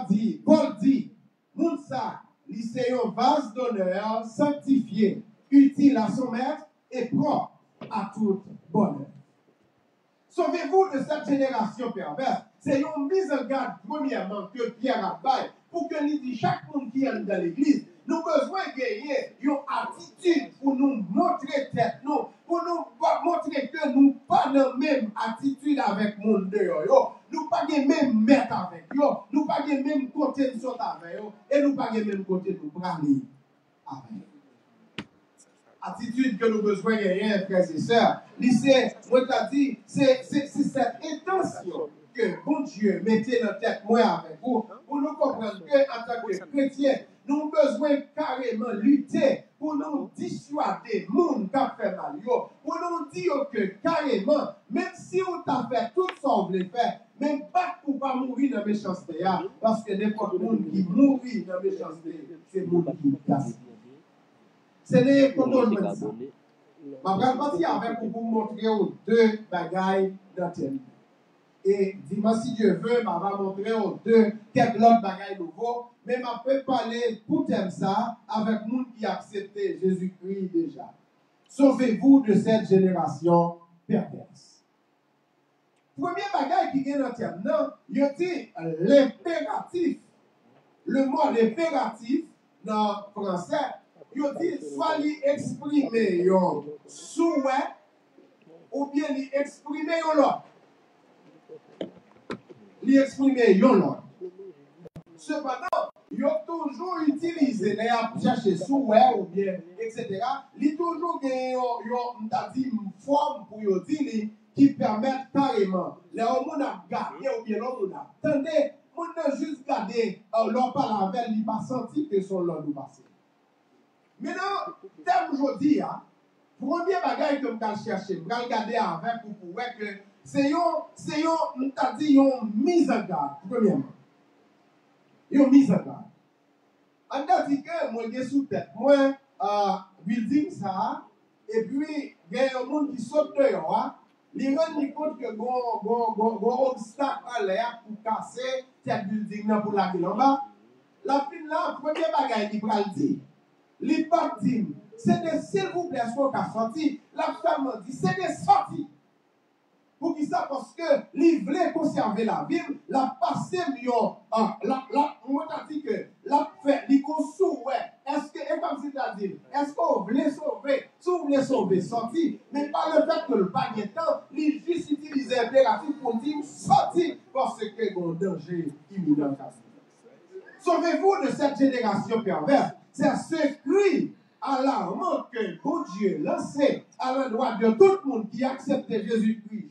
dit, Paul dit, Mounsa, c'est un vase d'honneur sanctifié, utile à son maître et propre à tout bonheur. Sauvez-vous de cette génération perverse. C'est une mise en garde, premièrement, que Pierre a fait pour que nous dit chaque monde qui est dans l'église, nous avons besoin de gagner une attitude pour nous montrer tête, nous, pour nous montrer que nous pas dans la même attitude avec le monde dehors. Nous pas de même mettre avec eux, nous pas de même côté de sauter avec eux, et nous pas de même côté de parler avec eux. Attitude que nous avons besoin de gagner, frères et sœurs. Lycée, moi, tu dit, c'est cette intention que bon Dieu mettez dans la tête moi avec vous, pour nous comprendre qu'en tant que chrétiens, nous avons besoin carrément lutter pour nous dissuader les gens qui ont fait mal, pour nous dire que carrément, même si on t'a fait tout ça, on voulait faire, même pas pour ne pas mourir dans la méchanceté, parce que n'importe qui mourit dans la méchanceté, c'est le monde qui casse. Ce n'est pas tout ça. Ma grande partie avec pour vous montrer deux bagailles dans la vie. Et dimanche, si Dieu veut, je vais montrer aux deux quelques autres bagailles nouveaux. Mais je peux parler pour ça avec les gens qui acceptent Jésus-Christ déjà. Sauvez-vous de cette génération perverse. Premier bagaille qui est dans le thème, il dit l'impératif. Le mot l'impératif dans le français, il dit soit l'exprimer un souhait ou bien l'exprimer un l'autre. Li exprimer yon l'autre. Cependant, ils ont toujours utilisé les chercher souhait ou bien, etc. Ils ont toujours une forme pour dire qui permettent carrément, les gens ont gardé ou bien l'homme a. Attendez, on a juste gardé, l'homme parle avec, il n'a pas senti que son l'homme nous passe. Maintenant, tel aujourd'hui, premier bagage que je vais chercher, je vais regarder avec pour voir que c'est une mise en garde, premièrement. Une mise en garde. On a dit que moi, je suis sous tête, moi, building ça, et puis, il y a un monde qui saute dehors, il rend compte que un obstacle à l'air pour casser cette building pour la ville en bas. La fin là, premier bagage qui va le dire, les parties, c'est des s'il vous plaît, ce qu'on a sorti, la femme dit, c'est des sorties. Pour qui ça? Parce que les voulait conserver la ville, la passé mieux, moi t'as dit que la fait, les souhait. Est-ce que, et comme si t'as dit, est-ce qu'on voulait sauver, si vous voulez sauver, sorti, mais pas le fait que le pas de temps, les juste utiliser impératif pour dire sorti, parce que il y a un danger imminent. Sauvez-vous de cette génération perverse. C'est ce cri alarmant que bon Dieu lancé à l'endroit de tout le monde qui accepte Jésus-Christ,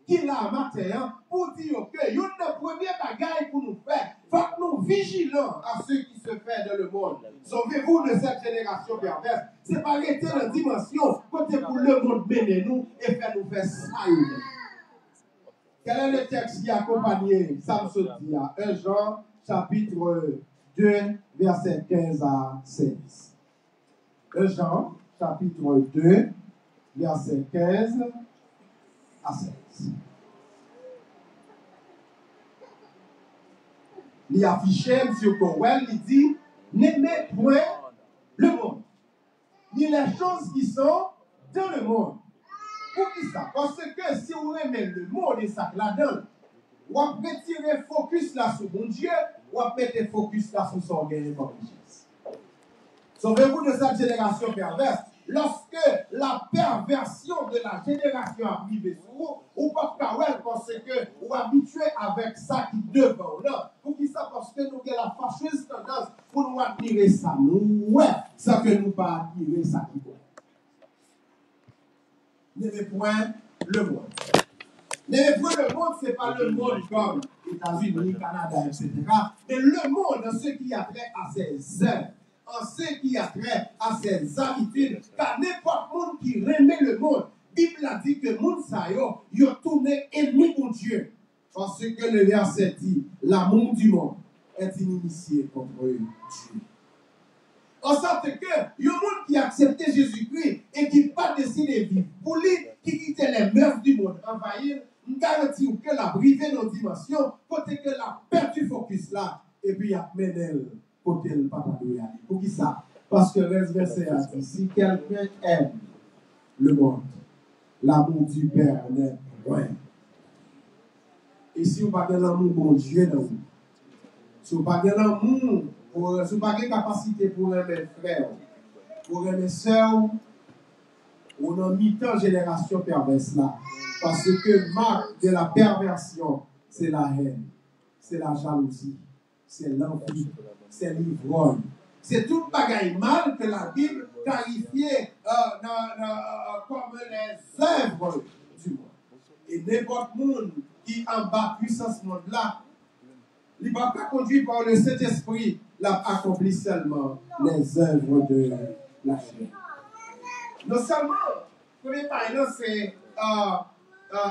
qui l'a matin, pour dire que il y a une première bagaille pour nous faire. Il faut que nous vigilons à ce qui se fait dans le monde. Sauvez-vous de cette génération perverse. Ce n'est pas rester dans la dimension, côté pour le monde mener nous et faire nous faire ça. Quel est le texte qui accompagne Samson 1 Jean chapitre 2, verset 15 à 16. 1 Jean, chapitre 2, verset 15 à 16. Il affiche, M. Cowell, il dit, n'aimez point le monde, ni les choses qui sont dans le monde. Pour qui ça? Parce que si vous aimez le monde et ça là-dedans, vous pouvez tirer focus là sur mon Dieu, ou mettre focus là sur son gain comme richesse. Sauvez-vous de cette génération perverse. Lorsque la perversion de la génération arrive sur vous, ou pas parce que vous habituez avec ça qui devant là. Pour qui ça? Parce que nous avons la fâcheuse tendance pour nous admirer ça. Nous, ouais, ça que nous pas admirer ça qui doit. N'aimez point le monde. N'aimez point le monde, ce n'est pas le monde comme États-Unis, Canada, etc. Mais le monde en ce qui a trait à ses œuvres, en ce qui a trait à ses habitudes, car n'importe monde qui remet le monde, la Bible a dit que le monde il a tourné ennemi pour Dieu. Parce que le verset dit, l'amour du monde est initié contre Dieu. En sorte que, il y a un monde qui a accepté Jésus-Christ et qui n'a pas décidé de vivre pour lui, qui quittait les mœurs du monde, envahir, je garantis que la brivé nos dimensions, côté que la perdu focus là, et puis il y a mené côté le papa de aller. Pour qui ça? Parce que le verset a dit, si quelqu'un aime le monde, l'amour du Père n'est loin. Et si vous n'avez pas l'amour bon Dieu dans vous, si vous n'avez pas l'amour, si vous n'avez pas de capacité pour aimer frère, pour aimer soeur, on a mis tant génération perverse là. Parce que marque de la perversion, c'est la haine, c'est la jalousie, c'est l'envie, c'est l'ivrogne. C'est tout bagaille mal que la Bible qualifiait comme les œuvres du monde. Et n'importe monde qui en bas puissance monde-là, il ne va pas conduire par le Saint-Esprit, l'a accompli seulement les œuvres de la chair. Non seulement, premier parlant, c'est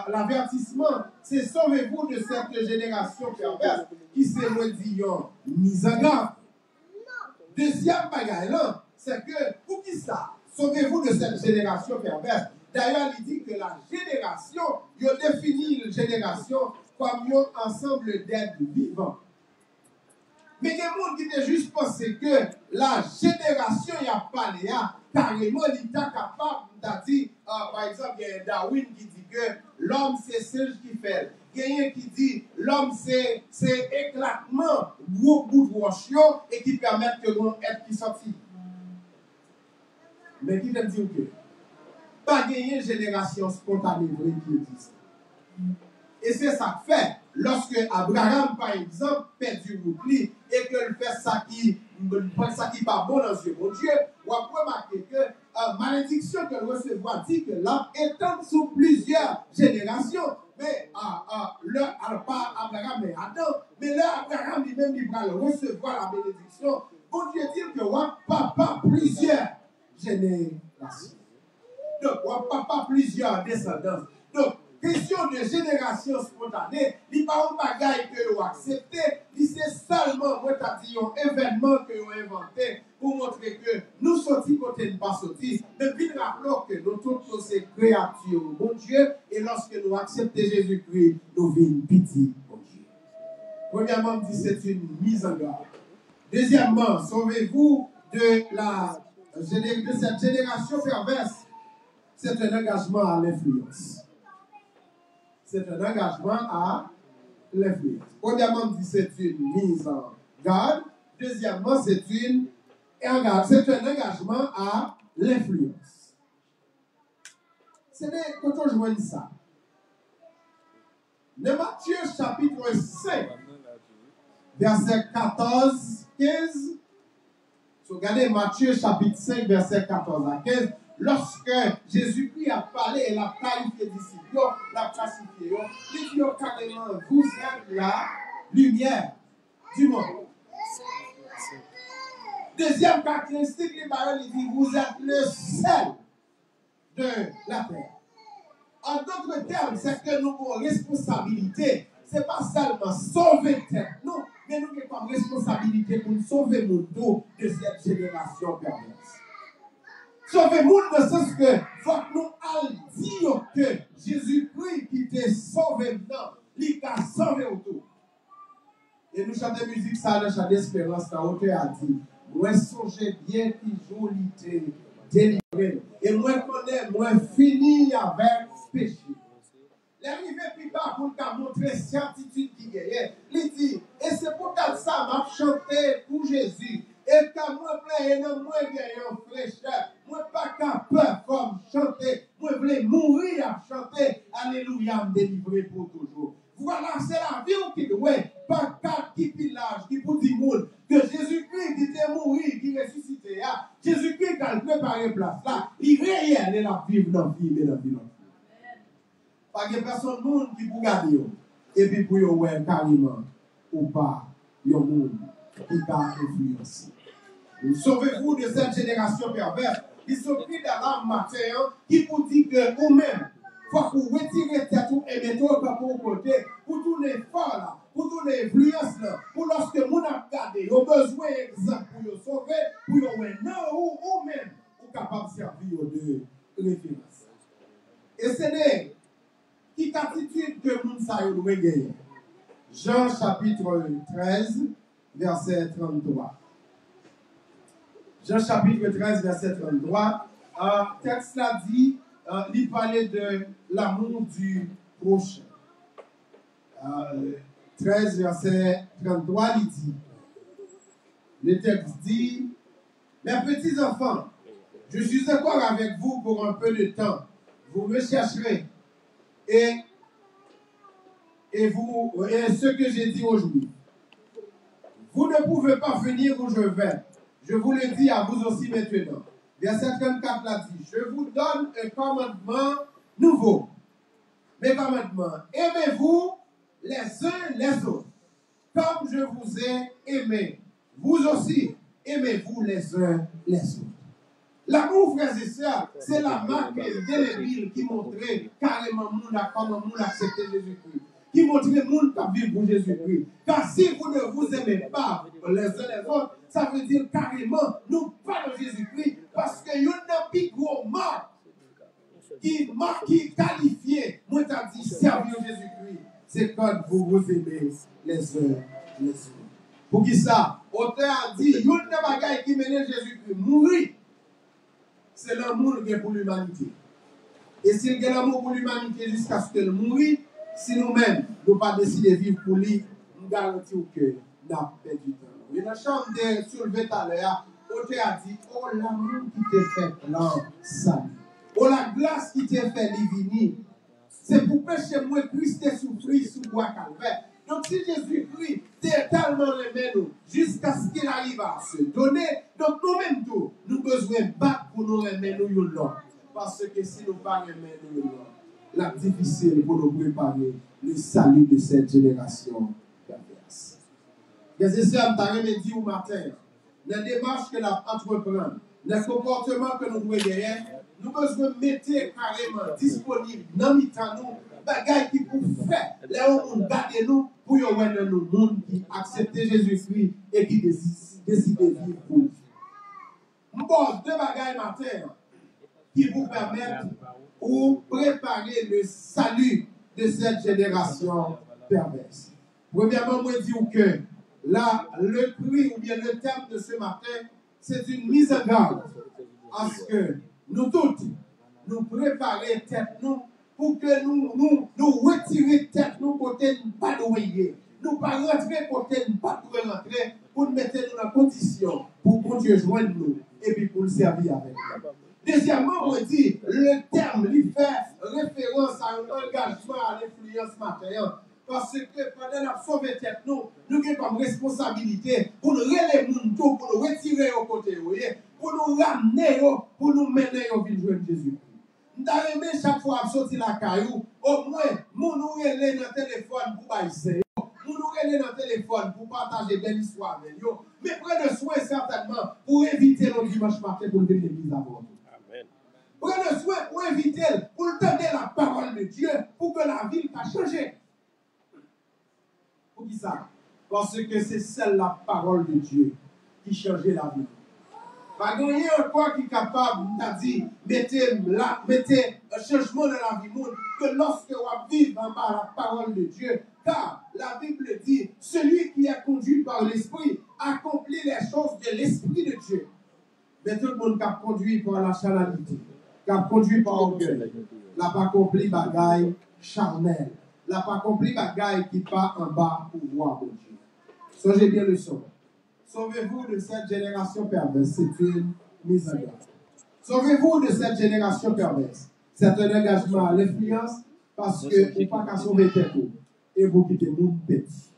l'avertissement, c'est sauvez-vous de cette génération perverse qui s'est mise en garde. Deuxième bagaille, c'est que, pour qui ça? Sauvez-vous de cette génération perverse. D'ailleurs, il dit que la génération, il définit la génération comme un ensemble d'êtres vivants. Mais il y a des gens qui ont juste pensé que la génération, il n'y a pas les carrément, il est capable de par exemple, il y a Darwin qui dit que l'homme, c'est singe qui fait. Il y a un qui dit l'homme, c'est éclatement, gros bout de roche et qui permet que l'on être qui sortit. Mais qui te dit que pas gagner une génération spontanée vraie qui existe. Et c'est ça que fait, lorsque Abraham, par exemple, perd du roupli et qu'il fait ça qui n'est pas bon dans yeux mon Dieu, on va remarquer que malédiction que le recevoir dit que l'homme étend sous plusieurs générations. Mais pas Abraham et Adam, mais là, Abraham lui-même, il va recevoir la bénédiction. Bon Dieu dit que on pas plusieurs générations. Donc, on pas plusieurs descendants. Donc, question de génération spontanée, il n'y a pas un bagage que vous acceptez, c'est seulement, moi, t'as dit, un événement que vous inventé pour montrer que nous sortis côté de pas sortis. Mais puis, rappelons que nous tous sommes ces créatures, bon Dieu, et lorsque nous acceptons Jésus-Christ, nous vîmes pitié, bon Dieu. Premièrement, dit c'est une mise en garde. Deuxièmement, sauvez-vous de cette génération perverse. C'est un engagement à l'influence. C'est un engagement à l'influence. Premièrement, dit c'est une mise en garde. Deuxièmement, c'est un engagement à l'influence. C'est quand on joint ça. Le Matthieu chapitre 5, verset 14, 15. Regardez Matthieu chapitre 5, verset 14 à 15. Lorsque Jésus-Christ a parlé, il a qualifié les disciples, il a classifié, il dit carrément, vous êtes la lumière du monde. Deuxième caractéristique, il dit, vous êtes le sel de la terre. En d'autres termes, c'est que nous avons responsabilité. Ce n'est pas seulement sauver terre, non, mais nous avons responsabilité pour sauver mon dos de cette génération perverse. Sauver monde dans le sens que faut que nous allons dire que Jésus-Christ qui t'a sauvé maintenant, il t'a sauvé autour. Et nous chantons musique ça dans chant d'espérance, la hauteur a dit, moi songez bien qui jour il délivré. Et moi connais, moi fini avec péché. L'arrivée plus bas pour montrer certitude qui gagne. Il dit, et c'est pour ça m'a chanté pour Jésus. Et quand moi plein et non moi gagnant fraîcheur, moi pas capable comme chanter, moi voulais mourir à chanter, alléluia, me délivrer pour toujours. Voilà, c'est la vie qui doit, pas quatre qui pillage, qui pour dire monde, que Jésus-Christ qui était mort, qui ressuscité, Jésus-Christ qui a préparé place là, il réel et la vivre dans la vie et dans la vie. Pas de personne monde qui pour garder, et puis pour yo ouais carrément, ou pas, yo monde qui t'a influencé. Sauvez-vous de cette génération perverse qui s'occupe dans l'âme matin, qui vous dit que vous-même, il faut que vous retirez tête et mettez au côté pour tourner fort là, pour tourner influence là, pour lorsque vous avez gardé, vous avez besoin d'exemple pour vous sauver, pour vous dire non, vous-même, vous êtes capable de servir de référence. Et c'est qui qui attitude que moun sa yo doit gagner. Jean chapitre 13, verset 33. Jean chapitre 13, verset 33. Texte là dit, il parlait de l'amour du prochain. 13, verset 33, il dit, le texte dit, mes petits enfants, je suis encore avec vous pour un peu de temps. Vous me chercherez. Et ce que j'ai dit aujourd'hui. Vous ne pouvez pas venir où je vais. Je vous le dis à vous aussi maintenant. Verset 34 l'a dit, je vous donne un commandement nouveau. Mes commandements, aimez-vous les uns les autres, comme je vous ai aimé. Vous aussi, aimez-vous les uns les autres. L'amour, frères et sœurs, c'est la marque indélébile qui montrait carrément comment nous accepter Jésus-Christ. Qui montrait monde qui vivre pour Jésus-Christ. Car si vous ne vous aimez pas les uns les autres, ça veut dire carrément nous pas de Jésus-Christ. Parce que il y a un plus gros marque qui qualifié, moi t'as dit servir Jésus-Christ. C'est quand vous vous aimez les uns les autres. Pour qui ça? Auteur a dit, il y a un bagage qui mène Jésus-Christ mourir. C'est l'amour qu'il y a pour l'humanité. Et s'il y a l'amour pour l'humanité jusqu'à ce qu'elle mourit, si nous-mêmes, nous pas décider de vivre pour lui, nous garantissons que nous avons perdu du temps. Et dans la chambre de soulever tout à l'heure, l'auteur a dit, oh l'amour qui t'est fait là, salut. Oh la grâce qui t'est fait divine. C'est pour pécher moi, Christ est souffert sous bois calvaire. Donc si Jésus-Christ est tellement aimé nous, jusqu'à ce qu'il arrive à se donner, donc nous-mêmes tout, nous avons besoin de battre pour nous aimer nous l'autre. Parce que si nous ne pas aimer nous l'autre, c'est difficile pour nous préparer le salut de cette génération perverse. Qu'est-ce que c'est que je dit au matin? La démarche que nous entreprenons, le comportement que nous devons gagner, nous avons besoin de mettre carrément disponible dans nous, bagaille qui pour faire, les gens garder nous pour y avoir nous monde qui acceptent Jésus-Christ et qui décident de vivre pour lui. Nous avons deux bagailles matin qui vous permettent de préparer le salut de cette génération perverse. Premièrement, moi je dis que là, le prix ou bien le thème de ce matin, c'est une mise en garde à ce que nous toutes, nous préparer tête nous pour que nous retirer tête nous côté pas de voyer. Nous pas rentrer côté pas de rentrer pour nous mettre dans la condition pour Dieu joindre nous et puis pour le servir avec nous. Deuxièmement, on dit, le terme lui fait référence à un engagement à l'influence matérielle. Parce que pendant la sauver tête, nous avons comme responsabilité pour nous relayer tout, pour nous retirer au côté, pour nous ramener, pour nous mener au ville de Jésus. Nous avons chaque fois sortir la caillou, au moins, nous relayer dans le téléphone pour baisser. Nous relayer dans le téléphone pour partager des histoires avec nous. Mais prenez soin certainement pour éviter le dimanche matin pour venir l'église avant. Prenez soin pour éviter, pour donner la parole de Dieu, pour que la ville puisse changer. Pour qui ça? Parce que c'est celle la parole de Dieu qui change la vie. Pas gagner encore qui est capable, on dit, mettez un changement dans la vie monde, que lorsque on vit en bas la parole de Dieu, car la Bible dit, celui qui est conduit par l'Esprit accomplit les choses de l'Esprit de Dieu. Mais tout le monde qui a conduit par la charnalité, qui a conduit par orgueil, n'a pas accompli bagaille charnel, n'a pas accompli bagaille qui part en bas pour voir mon Dieu. Songez bien le son. Sauvez-vous de cette génération perverse. C'est une mise en garde. Sauvez-vous de cette génération perverse. C'est un engagement à l'influence parce que vous n'avez pas qu'à sauver tête et vous quittez le monde petit.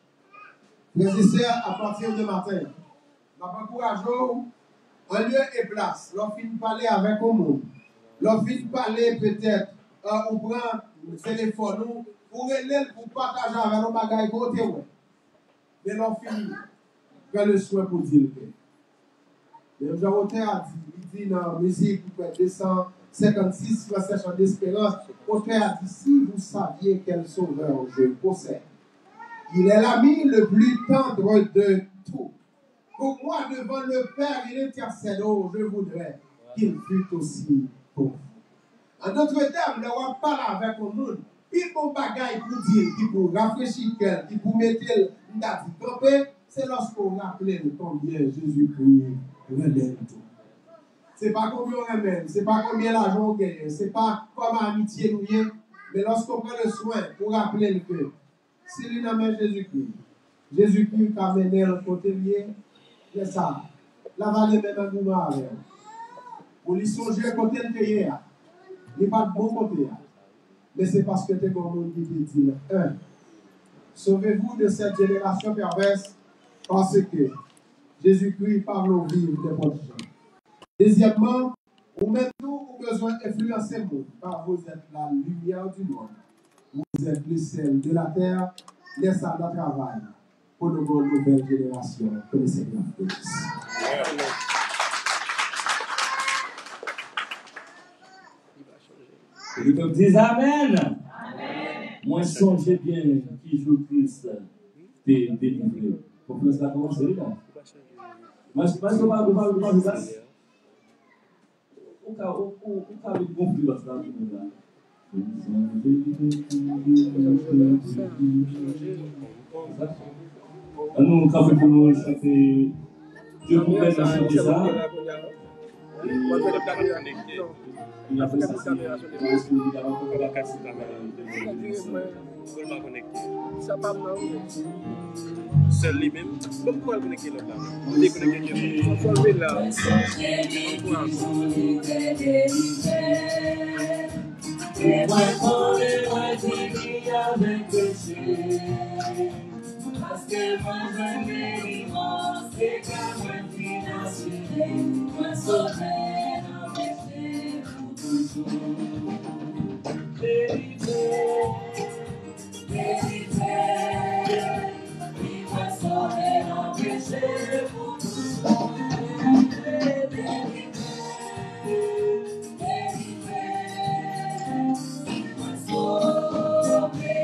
Frères et sœurs, à partir de matin, je m'encourage en lieu et place. L'on finit de parler avec le monde. L'on finit de parler peut-être, on prend le téléphone pour partager avec nos bagages côté. Mais l'on finit. Quel le soin pour dire que le Jean-Auteur a dit, il dit dans la musique, 256, verset chant d'espérance, l'auteur a dit, si vous saviez quel sauveur je possède, il est l'ami le plus tendre de tout. Pour moi, devant le Père, il intercède, je voudrais qu'il fût aussi pour vous. En d'autres termes, ne va pas avec le monde, pile bon bagaille pour dire, qui pour rafraîchir cœur, qui pour mettre dans camper, c'est lorsqu'on rappelle combien Jésus-Christ relève tout. C'est pas combien on ramène, c'est pas combien l'argent on gagne, c'est pas comme amitié nous vient, mais lorsqu'on prend le soin pour rappeler que si lui n'amène Jésus-Christ, Jésus-Christ a mené le côté lié, c'est ça. La vallée même un mouvement avec. Pour lui songer côté le pays, il n'est pas de bon côté. Mais c'est parce que tu es comme on dit, un, sauvez-vous de cette génération perverse parce que Jésus-Christ parle au vivre des bonnes gens. Deuxièmement, vous-même nous avons besoin d'influencer le monde, car vous êtes la lumière du monde. Vous êtes le sel de la terre, les salles de travail pour nos nouvelles générations que le Seigneur bénisse. Et le peuple dit Amen. Amen. Moi, songez bien qui Jésus-Christ t'est délivré. Pour que ça commence là. Mais je pense qu'on va voir ça. On va conflit là. Nous, quand nous chanter, Dieu nous permet de chanter ça. Il a fait ça. Seul lui-même, pourquoi connecter le plan? On est connecté là. Parce que moi je m'élimine, c'est qu'à moi financier, moi sauver l'empêcher pour toujours. Délivré, il va sauver l'empêcher pour toujours. Délivré, il va sauver l'empêcher.